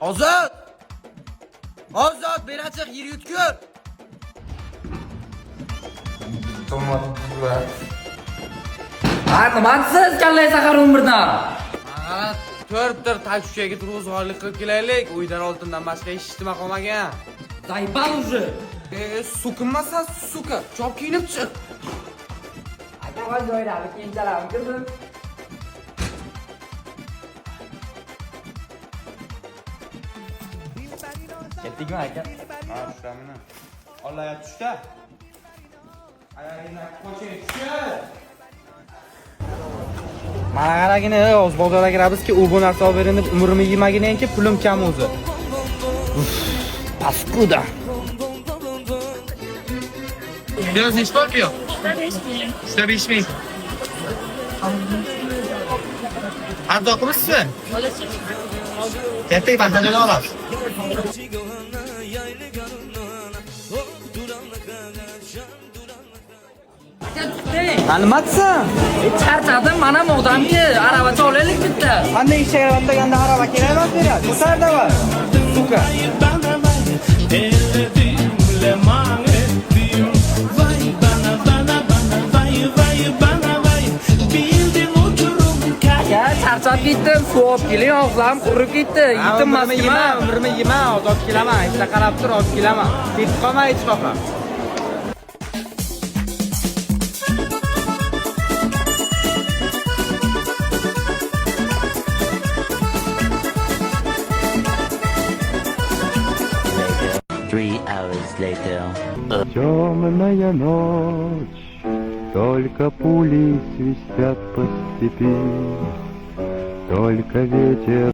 Ozod! Ozod, beri chiq, yer yutgur. Nimansiz kallay sahar 11dan? To'rtdir takshiga turg'izg'onlik qilib kelaylik. Uydan oltindan boshqa hech nima qolmagan. Zaybal уже. Sukinmasan, suka. Chop kiyinib chiq. Aka voy joylarni kiyimchalarni kirdim. Ketdikmi aka? Ha, tushlamini. Olaya tushda. Ayagingdan qo'shing tushib. Mana qaragina, o'z bozorga kirabizki, u bu narsa olib berin deb umrimni yemaganki, pulim kam o'zi. Paskuda. Biraz iş var mı yok? Size bir iş mi? Hadi okur musun? Gerçek ben de olamaz. Tanımadsın. Charchadim, mana modamki aravacha olaylik bitta. Qanday ishga yaraganda araba kerak beradi. Bu yerda var. Suka. Aka, charchab ketdim, suv olib keling, og'zim qurib ketdi. Yetim maskiman. Umrimni yema, ozod kelaman. Ishda qarab tur, olib kelaman. Ketib qolmay hech qoqa. Hours later. Темная ночь, только пули свистят по степи, только ветер